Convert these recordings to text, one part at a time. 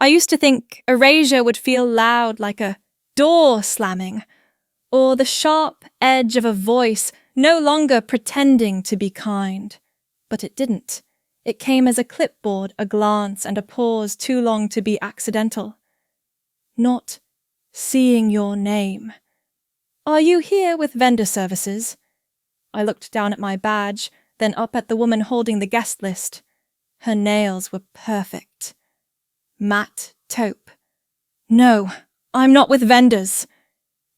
I used to think erasure would feel loud like a door slamming, or the sharp edge of a voice no longer pretending to be kind. But it didn't. It came as a clipboard, a glance, and a pause too long to be accidental. Not seeing your name. Are you here with vendor services? I looked down at my badge, then up at the woman holding the guest list. Her nails were perfect. Matte taupe. No, I'm not with vendors.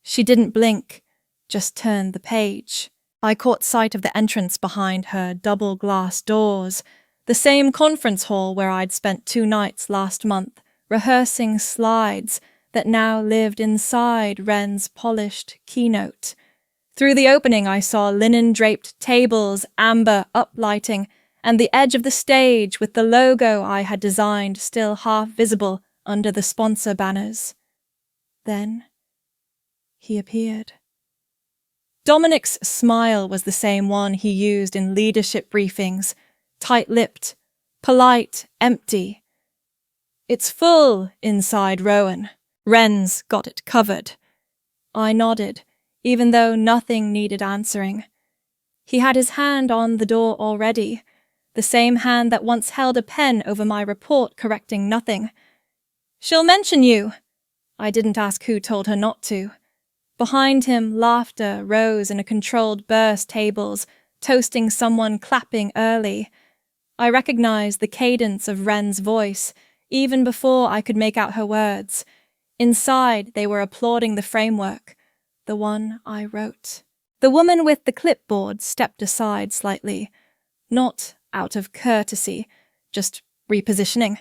She didn't blink, just turned the page. I caught sight of the entrance behind her double glass doors, the same conference hall where I'd spent 2 nights last month, rehearsing slides that now lived inside Wren's polished keynote. Through the opening I saw linen-draped tables, amber uplighting, and the edge of the stage with the logo I had designed still half visible under the sponsor banners. Then he appeared. Dominic's smile was the same one he used in leadership briefings, tight-lipped, polite, empty. It's full inside Rowan. Wren's got it covered. I nodded, even though nothing needed answering. He had his hand on the door already, the same hand that once held a pen over my report correcting nothing. She'll mention you. I didn't ask who told her not to. Behind him, laughter rose in a controlled burst, tables, toasting someone clapping early. I recognized the cadence of Wren's voice, even before I could make out her words. Inside, they were applauding the framework, the one I wrote. The woman with the clipboard stepped aside slightly, not out of courtesy, just repositioning.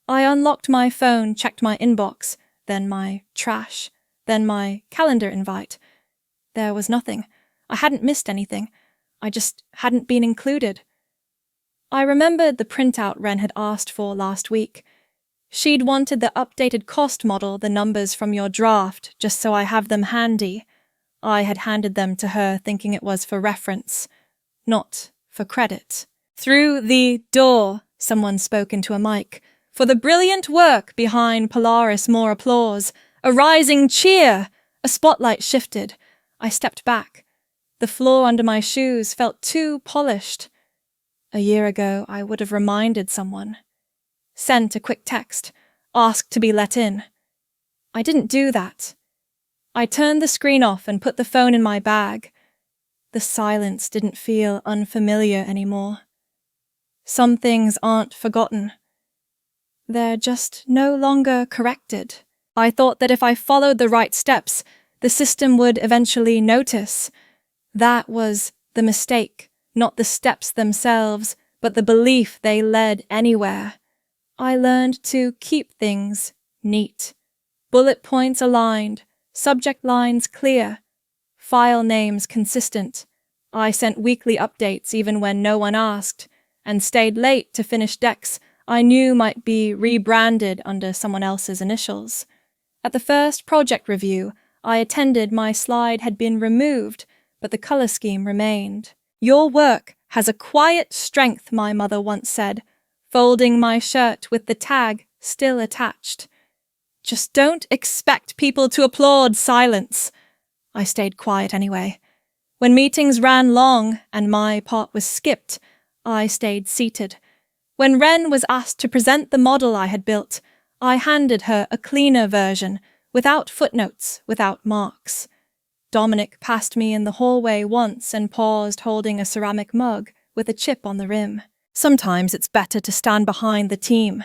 I unlocked my phone, checked my inbox, then my trash, then my calendar invite. There was nothing. I hadn't missed anything. I just hadn't been included. I remembered the printout Wren had asked for last week. She'd wanted the updated cost model, the numbers from your draft, just so I have them handy. I had handed them to her thinking it was for reference, not for credit. Through the door, someone spoke into a mic. For the brilliant work behind Polaris, more applause. A rising cheer! A spotlight shifted. I stepped back. The floor under my shoes felt too polished. A year ago, I would have reminded someone. Sent a quick text. Asked to be let in. I didn't do that. I turned the screen off and put the phone in my bag. The silence didn't feel unfamiliar anymore. Some things aren't forgotten. They're just no longer corrected. I thought that if I followed the right steps, the system would eventually notice. That was the mistake, not the steps themselves, but the belief they led anywhere. I learned to keep things neat. Bullet points aligned, subject lines clear, file names consistent. I sent weekly updates even when no one asked, and stayed late to finish decks I knew might be rebranded under someone else's initials. At the first project review I attended, my slide had been removed, but the color scheme remained. Your work has a quiet strength, my mother once said, folding my shirt with the tag still attached. Just don't expect people to applaud silence. I stayed quiet anyway. When meetings ran long and my part was skipped, I stayed seated. When Wren was asked to present the model I had built, I handed her a cleaner version, without footnotes, without marks. Dominic passed me in the hallway once and paused holding a ceramic mug with a chip on the rim. Sometimes it's better to stand behind the team.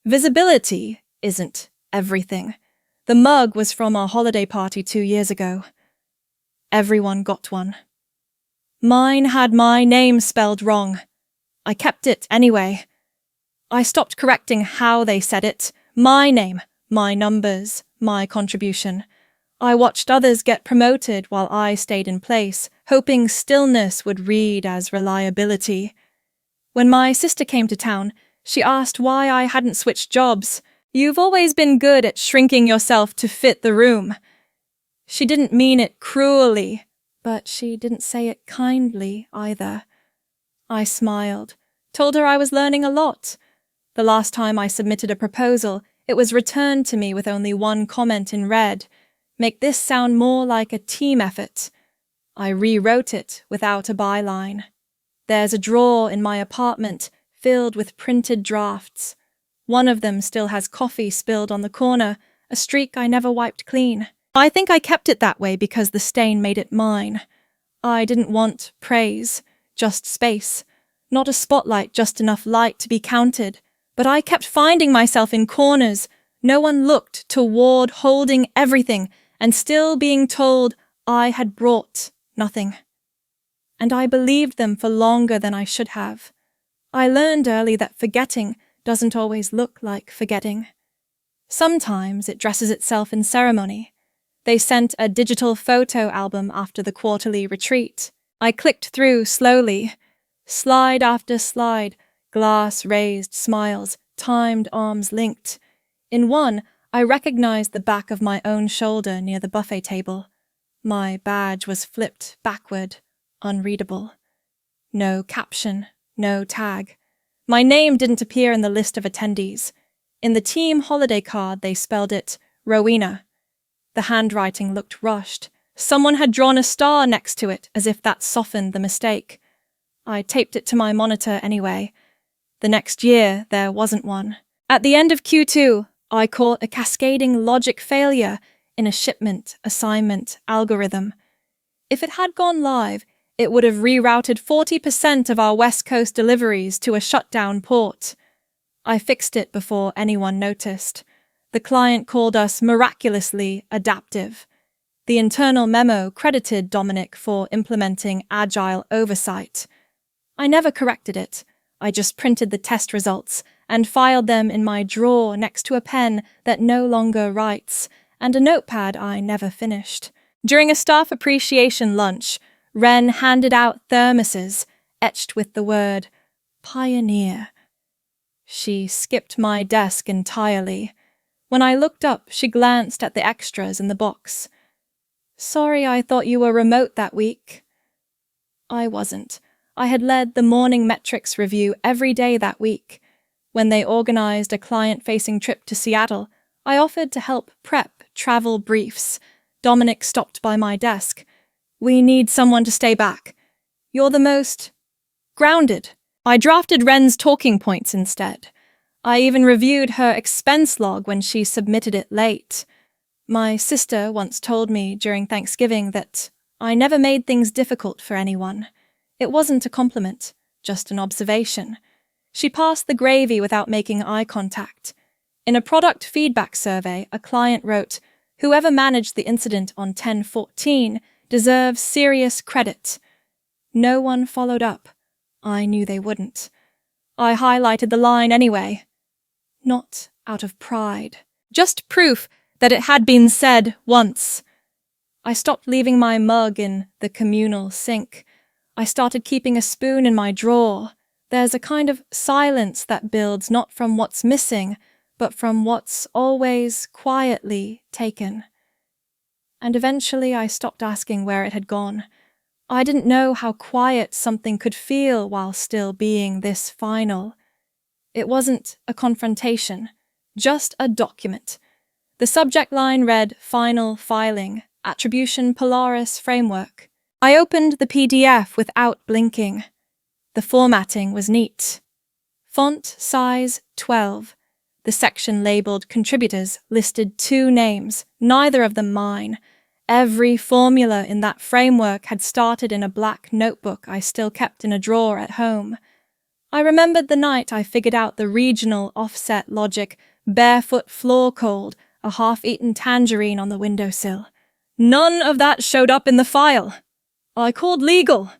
Visibility isn't everything. The mug was from our holiday party 2 years ago. Everyone got one. Mine had my name spelled wrong. I kept it anyway. I stopped correcting how they said it. My name, my numbers, my contribution. I watched others get promoted while I stayed in place, hoping stillness would read as reliability. When my sister came to town, she asked why I hadn't switched jobs. You've always been good at shrinking yourself to fit the room. She didn't mean it cruelly, but she didn't say it kindly either. I smiled, told her I was learning a lot. The last time I submitted a proposal, It was returned to me with only one comment in red. Make this sound more like a team effort. I rewrote it without a byline. There's a drawer in my apartment filled with printed drafts. One of them still has coffee spilled on the corner, a streak I never wiped clean. I think I kept it that way because the stain made it mine. I didn't want praise, just space. Not a spotlight, just enough light to be counted. But I kept finding myself in corners. No one looked toward holding everything and still being told I had brought nothing. And I believed them for longer than I should have. I learned early that forgetting doesn't always look like forgetting. Sometimes it dresses itself in ceremony. They sent a digital photo album after the quarterly retreat. I clicked through slowly. Slide after slide, glass-raised smiles, timed arms linked. In one, I recognized the back of my own shoulder near the buffet table. My badge was flipped backward, unreadable. No caption, no tag. My name didn't appear in the list of attendees. In the team holiday card, they spelled it Rowena. The handwriting looked rushed. Someone had drawn a star next to it, as if that softened the mistake. I taped it to my monitor anyway. The next year, there wasn't one. At the end of Q2, I caught a cascading logic failure in a shipment assignment algorithm. If it had gone live, it would have rerouted 40% of our West Coast deliveries to a shutdown port. I fixed it before anyone noticed. The client called us miraculously adaptive. The internal memo credited Dominic for implementing agile oversight. I never corrected it. I just printed the test results and filed them in my drawer next to a pen that no longer writes, and a notepad I never finished. During a staff appreciation lunch, Wren handed out thermoses, etched with the word pioneer. She skipped my desk entirely. When I looked up, she glanced at the extras in the box. Sorry, I thought you were remote that week. I wasn't. I had led the morning metrics review every day that week. When they organized a client-facing trip to Seattle, I offered to help prep travel briefs. Dominic stopped by my desk. We need someone to stay back. You're the most grounded. I drafted Wren's talking points instead. I even reviewed her expense log when she submitted it late. My sister once told me during Thanksgiving that I never made things difficult for anyone. It wasn't a compliment, just an observation. She passed the gravy without making eye contact. In a product feedback survey, a client wrote, "Whoever managed the incident on 10/14 deserves serious credit." No one followed up. I knew they wouldn't. I highlighted the line anyway. Not out of pride. Just proof that it had been said once. I stopped leaving my mug in the communal sink. I started keeping a spoon in my drawer. There's a kind of silence that builds not from what's missing, but from what's always quietly taken. And eventually I stopped asking where it had gone. I didn't know how quiet something could feel while still being this final. It wasn't a confrontation, just a document. The subject line read, "Final Filing, Attribution Polaris Framework." I opened the PDF without blinking. The formatting was neat. Font size 12. The section labeled Contributors listed 2 names, neither of them mine. Every formula in that framework had started in a black notebook I still kept in a drawer at home. I remembered the night I figured out the regional offset logic, barefoot floor cold, a half-eaten tangerine on the windowsill. None of that showed up in the file. I called legal.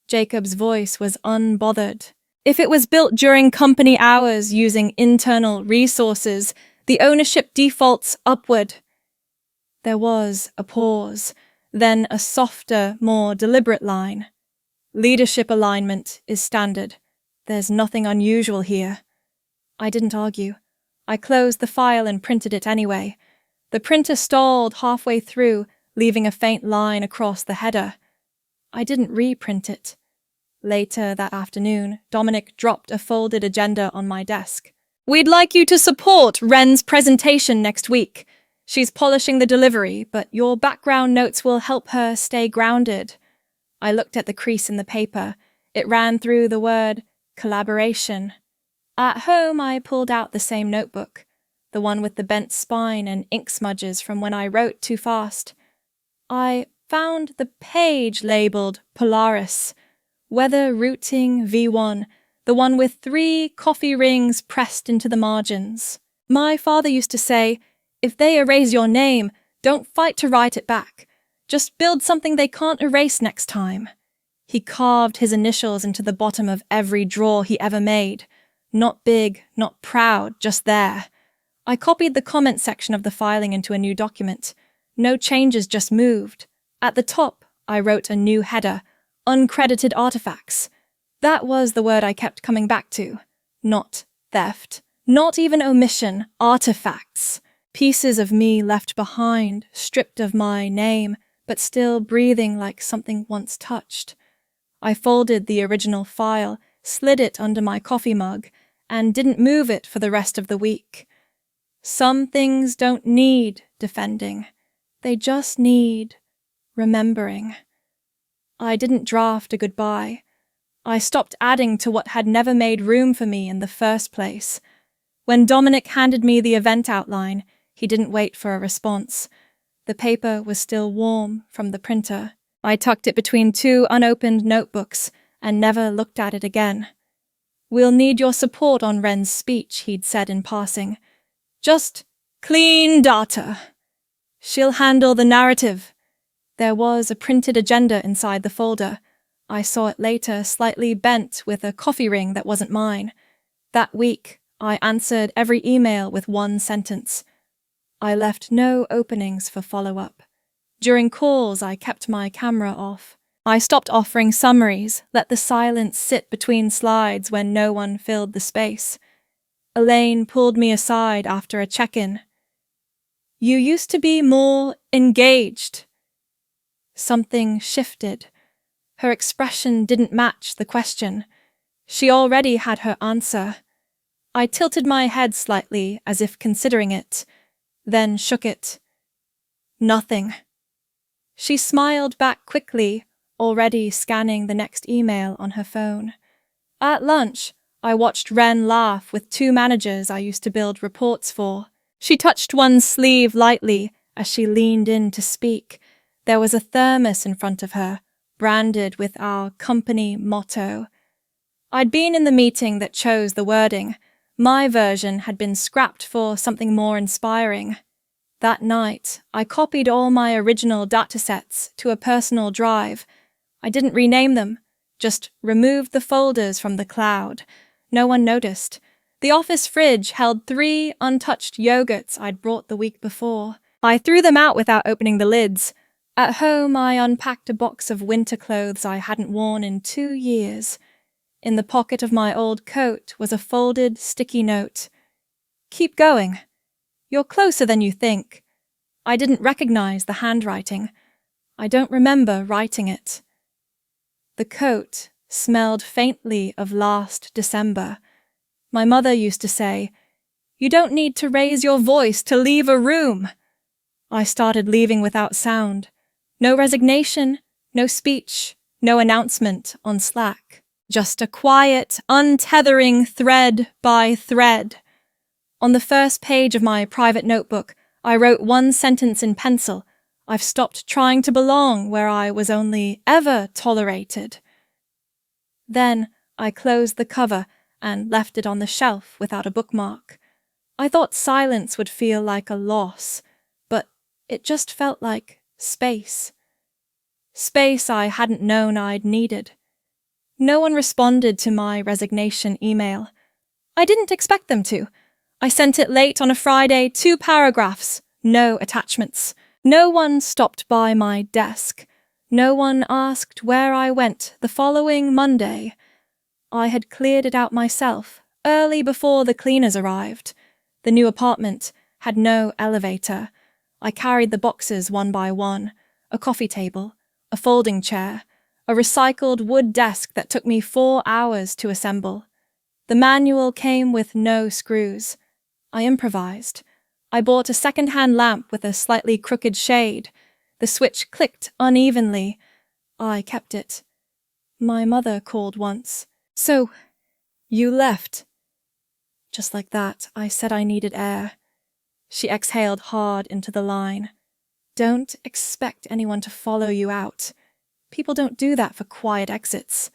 Jacob's voice was unbothered. If it was built during company hours using internal resources, the ownership defaults upward. There was a pause, then a softer, more deliberate line. Leadership alignment is standard. There's nothing unusual here. I didn't argue. I closed the file and printed it anyway. The printer stalled halfway through, leaving a faint line across the header. I didn't reprint it. Later that afternoon, Dominic dropped a folded agenda on my desk. We'd like you to support Ren's presentation next week. She's polishing the delivery, but your background notes will help her stay grounded. I looked at the crease in the paper. It ran through the word collaboration. At home, I pulled out the same notebook, the one with the bent spine and ink smudges from when I wrote too fast. I found the page labeled Polaris, Weather Routing V1, the one with 3 coffee rings pressed into the margins. My father used to say, if they erase your name, don't fight to write it back. Just build something they can't erase next time. He carved his initials into the bottom of every drawer he ever made. Not big, not proud, just there. I copied the comment section of the filing into a new document. No changes, just moved. At the top, I wrote a new header, uncredited artifacts. That was the word I kept coming back to. Not theft. Not even omission, artifacts. Pieces of me left behind, stripped of my name, but still breathing like something once touched. I folded the original file, slid it under my coffee mug, and didn't move it for the rest of the week. Some things don't need defending. They just need remembering. I didn't draft a goodbye. I stopped adding to what had never made room for me in the first place. When Dominic handed me the event outline, he didn't wait for a response. The paper was still warm from the printer. I tucked it between 2 unopened notebooks and never looked at it again. We'll need your support on Ren's speech, he'd said in passing. Just clean data. She'll handle the narrative. There was a printed agenda inside the folder. I saw it later, slightly bent with a coffee ring that wasn't mine. That week, I answered every email with 1 sentence. I left no openings for follow-up. During calls, I kept my camera off. I stopped offering summaries, let the silence sit between slides when no one filled the space. Elaine pulled me aside after a check-in. You used to be more engaged. Something shifted. Her expression didn't match the question. She already had her answer. I tilted my head slightly, as if considering it, then shook it. Nothing. She smiled back quickly, already scanning the next email on her phone. At lunch, I watched Ren laugh with 2 managers I used to build reports for. She touched one's sleeve lightly as she leaned in to speak. There was a thermos in front of her, branded with our company motto. I'd been in the meeting that chose the wording. My version had been scrapped for something more inspiring. That night, I copied all my original datasets to a personal drive. I didn't rename them, just removed the folders from the cloud. No one noticed. The office fridge held 3 untouched yogurts I'd brought the week before. I threw them out without opening the lids. At home, I unpacked a box of winter clothes I hadn't worn in 2 years. In the pocket of my old coat was a folded, sticky note. Keep going. You're closer than you think. I didn't recognize the handwriting. I don't remember writing it. The coat smelled faintly of last December. My mother used to say, "You don't need to raise your voice to leave a room." I started leaving without sound. No resignation, no speech, no announcement on Slack. Just a quiet, untethering thread by thread. On the first page of my private notebook, I wrote 1 sentence in pencil. I've stopped trying to belong where I was only ever tolerated. Then I closed the cover and left it on the shelf without a bookmark. I thought silence would feel like a loss, but it just felt like space. Space I hadn't known I'd needed. No one responded to my resignation email. I didn't expect them to. I sent it late on a Friday, 2 paragraphs, no attachments. No one stopped by my desk. No one asked where I went the following Monday. I had cleared it out myself, early before the cleaners arrived. The new apartment had no elevator. I carried the boxes 1 by 1, a coffee table, a folding chair, a recycled wood desk that took me 4 hours to assemble. The manual came with no screws. I improvised. I bought a second-hand lamp with a slightly crooked shade. The switch clicked unevenly. I kept it. My mother called once. "So, you left?" Just like that, I said I needed air. She exhaled hard into the line. "Don't expect anyone to follow you out. People don't do that for quiet exits."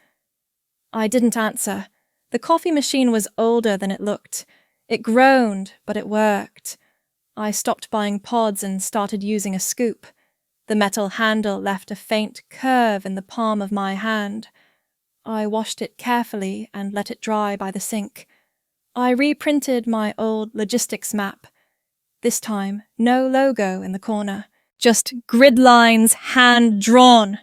I didn't answer. The coffee machine was older than it looked. It groaned, but it worked. I stopped buying pods and started using a scoop. The metal handle left a faint curve in the palm of my hand. I washed it carefully and let it dry by the sink. I reprinted my old logistics map. This time, no logo in the corner, just grid lines hand-drawn.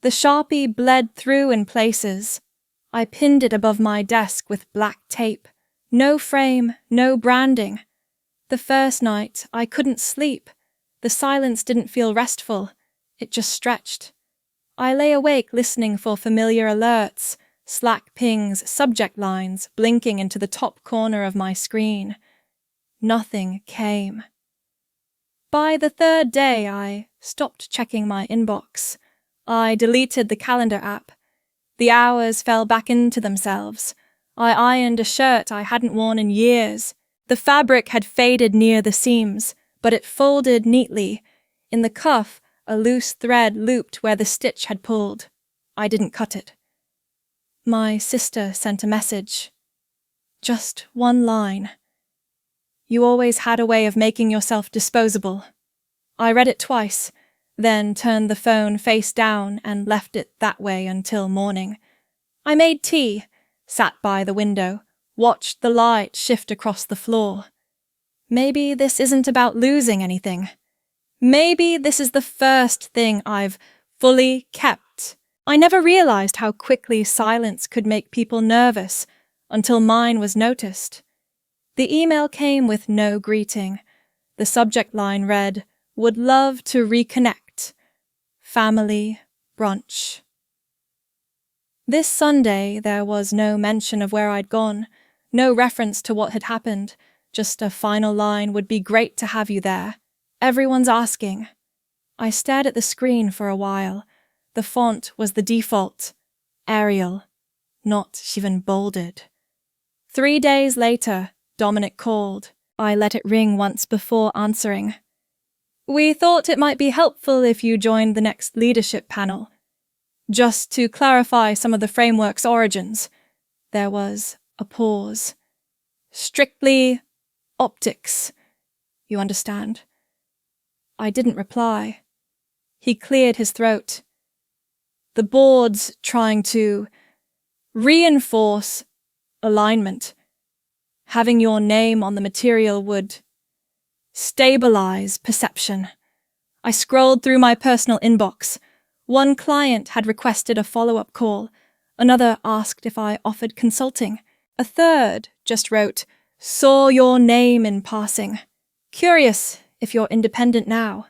The Sharpie bled through in places. I pinned it above my desk with black tape. No frame, no branding. The first night, I couldn't sleep. The silence didn't feel restful. It just stretched. I lay awake listening for familiar alerts, Slack pings, subject lines blinking into the top corner of my screen. Nothing came. By the third day, I stopped checking my inbox. I deleted the calendar app. The hours fell back into themselves. I ironed a shirt I hadn't worn in years. The fabric had faded near the seams, but it folded neatly. In the cuff, a loose thread looped where the stitch had pulled. I didn't cut it. My sister sent a message. Just one line. "You always had a way of making yourself disposable." I read it twice, then turned the phone face down and left it that way until morning. I made tea, sat by the window, watched the light shift across the floor. Maybe this isn't about losing anything. Maybe this is the first thing I've fully kept. I never realized how quickly silence could make people nervous until mine was noticed. The email came with no greeting. The subject line read, "Would love to reconnect. Family brunch." This Sunday, there was no mention of where I'd gone, no reference to what had happened, just a final line, "Would be great to have you there. Everyone's asking." I stared at the screen for a while. The font was the default, Arial, not even bolded. 3 days later, Dominic called. I let it ring once before answering. "We thought it might be helpful if you joined the next leadership panel. Just to clarify some of the framework's origins." There was a pause. "Strictly optics, you understand?" I didn't reply. He cleared his throat. "The board's trying to reinforce alignment. Having your name on the material would stabilize perception." I scrolled through my personal inbox. One client had requested a follow-up call. Another asked if I offered consulting. A third just wrote, "Saw your name in passing. Curious if you're independent now."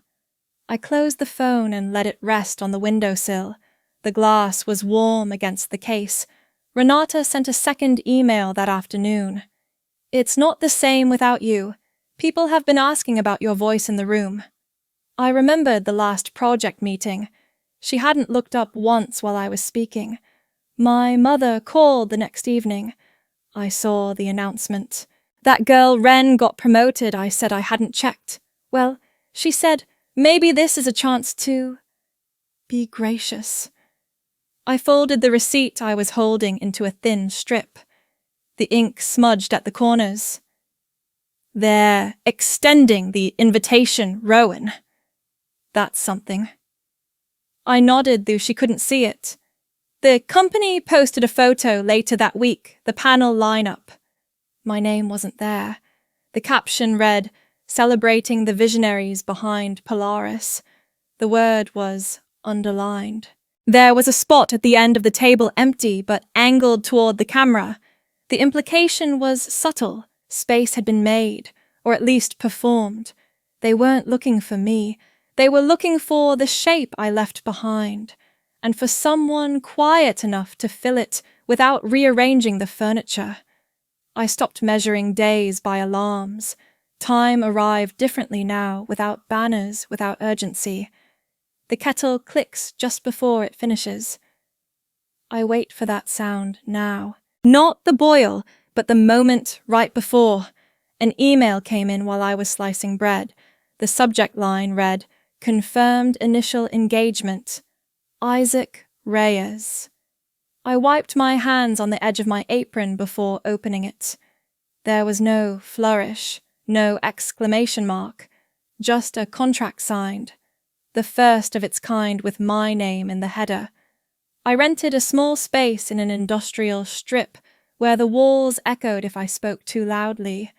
I closed the phone and let it rest on the windowsill. The glass was warm against the case. Renata sent a second email that afternoon. "It's not the same without you. People have been asking about your voice in the room." I remembered the last project meeting. She hadn't looked up once while I was speaking. My mother called the next evening. I saw the announcement. "That girl Ren got promoted. I said I hadn't checked." Well, she said, "Maybe this is a chance to be gracious." I folded the receipt I was holding into a thin strip. The ink smudged at the corners. "They're extending the invitation, Rowan." That's something. I nodded, though she couldn't see it. The company posted a photo later that week, the panel lineup. My name wasn't there. The caption read, "Celebrating the visionaries behind Polaris." The word was underlined. There was a spot at the end of the table empty, but angled toward the camera. The implication was subtle. Space had been made, or at least performed. They weren't looking for me. They were looking for the shape I left behind, and for someone quiet enough to fill it without rearranging the furniture. I stopped measuring days by alarms. Time arrived differently now, without banners, without urgency. The kettle clicks just before it finishes. I wait for that sound now. Not the boil, but the moment right before. An email came in while I was slicing bread. The subject line read, "Confirmed initial engagement. Isaac Reyes." I wiped my hands on the edge of my apron before opening it. There was no flourish, no exclamation mark, just a contract signed, the first of its kind with my name in the header. I rented a small space in an industrial strip where the walls echoed if I spoke too loudly.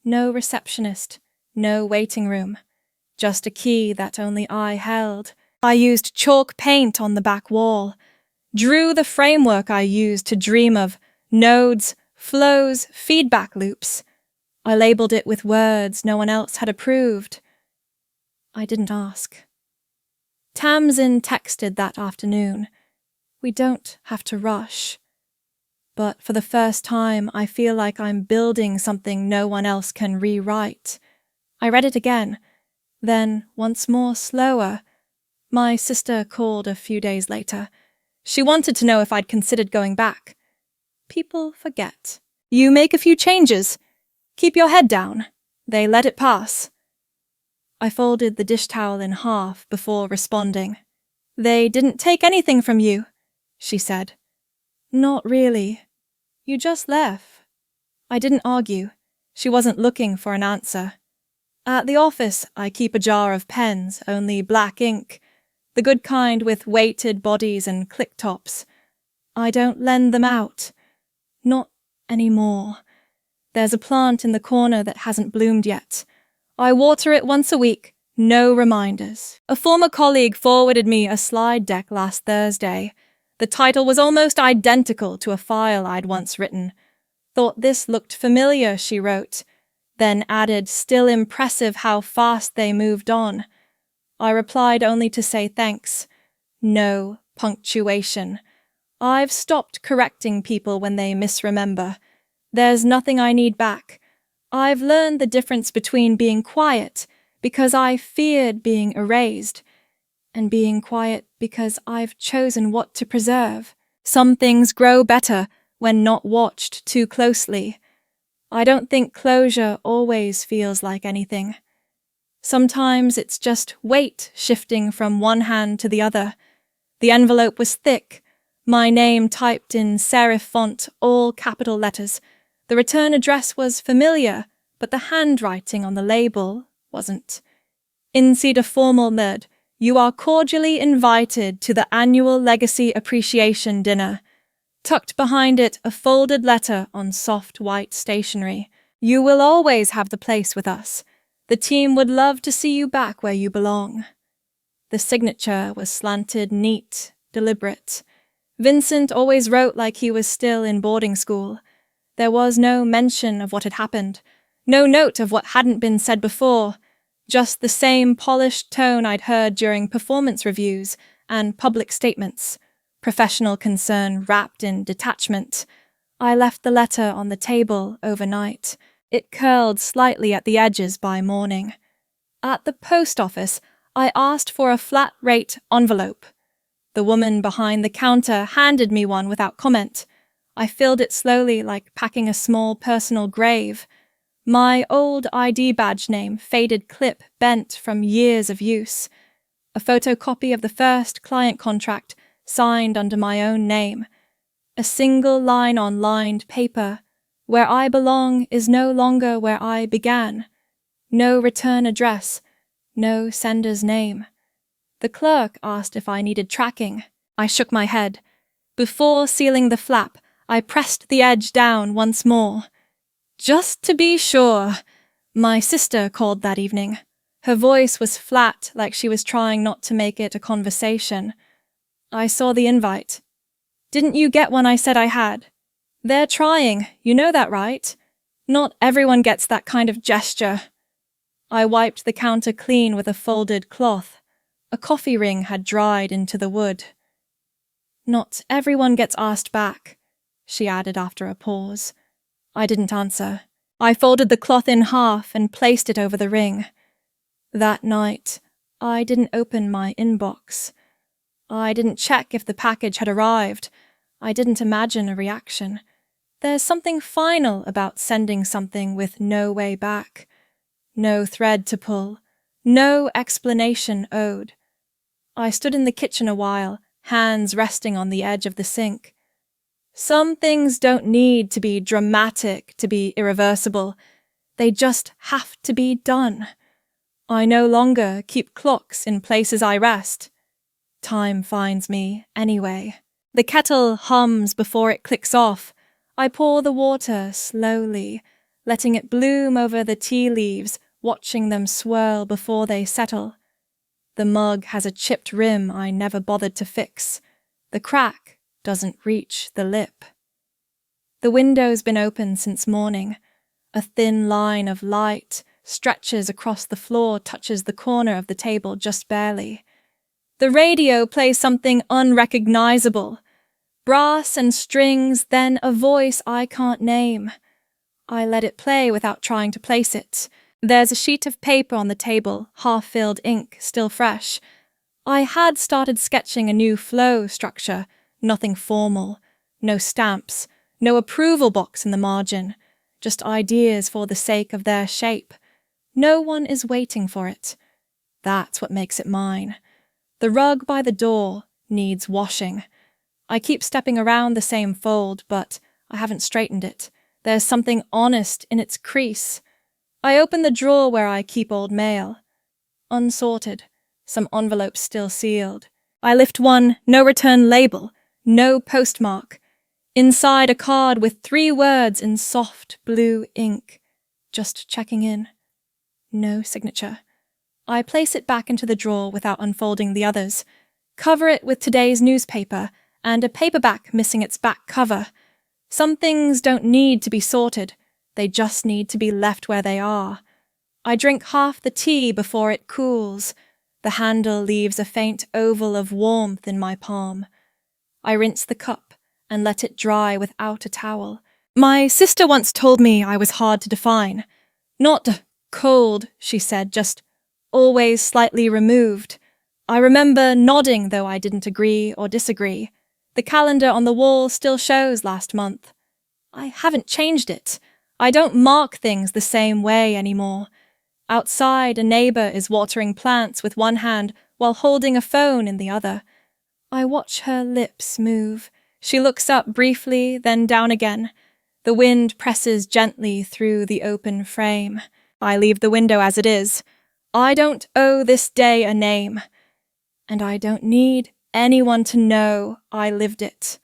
No receptionist, no waiting room, just a key that only I held. I used chalk paint on the back wall, drew the framework I used to dream of, nodes, flows, feedback loops. I labeled it with words no one else had approved. I didn't ask. Tamsin texted that afternoon. We don't have to rush. But for the first time, I feel like I'm building something no one else can rewrite. I read it again, then once more slower. My sister called a few days later. She wanted to know if I'd considered going back. People forget. You make a few changes. Keep your head down. They let it pass. I folded the dish towel in half before responding. They didn't take anything from you, she said. Not really. You just left. I didn't argue. She wasn't looking for an answer. At the office, I keep a jar of pens, only black ink, the good kind with weighted bodies and click tops. I don't lend them out. Not anymore. There's a plant in the corner that hasn't bloomed yet. I water it once a week, no reminders. A former colleague forwarded me a slide deck last Thursday. The title was almost identical to a file I'd once written. Thought this looked familiar, she wrote, then added, still impressive how fast they moved on. I replied only to say thanks. No punctuation. I've stopped correcting people when they misremember. There's nothing I need back. I've learned the difference between being quiet because I feared being erased and being quiet because I've chosen what to preserve. Some things grow better when not watched too closely. I don't think closure always feels like anything. Sometimes it's just weight shifting from one hand to the other. The envelope was thick, my name typed in serif font, all capital letters. The return address was familiar, but the handwriting on the label wasn't. Inside a formal nerd, you are cordially invited to the annual Legacy Appreciation Dinner. Tucked behind it, a folded letter on soft white stationery. You will always have the place with us. The team would love to see you back where you belong. The signature was slanted, neat, deliberate. Vincent always wrote like he was still in boarding school. There was no mention of what had happened, no note of what hadn't been said before, just the same polished tone I'd heard during performance reviews and public statements, professional concern wrapped in detachment. I left the letter on the table overnight. It curled slightly at the edges by morning. At the post office, I asked for a flat-rate envelope. The woman behind the counter handed me one without comment. I filled it slowly like packing a small personal grave. My old ID badge name, faded clip bent from years of use. A photocopy of the first client contract signed under my own name. A single line on lined paper. Where I belong is no longer where I began. No return address. No sender's name. The clerk asked if I needed tracking. I shook my head. Before sealing the flap, I pressed the edge down once more. Just to be sure. My sister called that evening. Her voice was flat, like she was trying not to make it a conversation. I saw the invite. Didn't you get one I said I had? They're trying, you know that, right? Not everyone gets that kind of gesture. I wiped the counter clean with a folded cloth. A coffee ring had dried into the wood. Not everyone gets asked back, she added after a pause. I didn't answer. I folded the cloth in half and placed it over the ring. That night, I didn't open my inbox. I didn't check if the package had arrived. I didn't imagine a reaction. There's something final about sending something with no way back. No thread to pull. No explanation owed. I stood in the kitchen a while, hands resting on the edge of the sink. Some things don't need to be dramatic to be irreversible. They just have to be done. I no longer keep clocks in places I rest. Time finds me anyway. The kettle hums before it clicks off. I pour the water slowly, letting it bloom over the tea leaves, watching them swirl before they settle. The mug has a chipped rim I never bothered to fix. The crack doesn't reach the lip. The window's been open since morning. A thin line of light stretches across the floor, touches the corner of the table just barely. The radio plays something unrecognizable. Brass and strings, then a voice I can't name. I let it play without trying to place it. There's a sheet of paper on the table, half-filled ink, still fresh. I had started sketching a new flow structure, nothing formal, no stamps, no approval box in the margin, just ideas for the sake of their shape. No one is waiting for it. That's what makes it mine. The rug by the door needs washing. I keep stepping around the same fold, but I haven't straightened it. There's something honest in its crease. I open the drawer where I keep old mail. Unsorted, some envelopes still sealed. I lift one, no return label, no postmark. Inside a card with 3 words in soft blue ink. Just checking in. No signature. I place it back into the drawer without unfolding the others. Cover it with today's newspaper and a paperback missing its back cover. Some things don't need to be sorted. They just need to be left where they are. I drink half the tea before it cools. The handle leaves a faint oval of warmth in my palm. I rinse the cup and let it dry without a towel. My sister once told me I was hard to define. Not cold, she said, just always slightly removed. I remember nodding, though I didn't agree or disagree. The calendar on the wall still shows last month. I haven't changed it. I don't mark things the same way anymore. Outside, a neighbor is watering plants with one hand while holding a phone in the other. I watch her lips move. She looks up briefly, then down again. The wind presses gently through the open frame. I leave the window as it is. I don't owe this day a name. And I don't need anyone to know I lived it.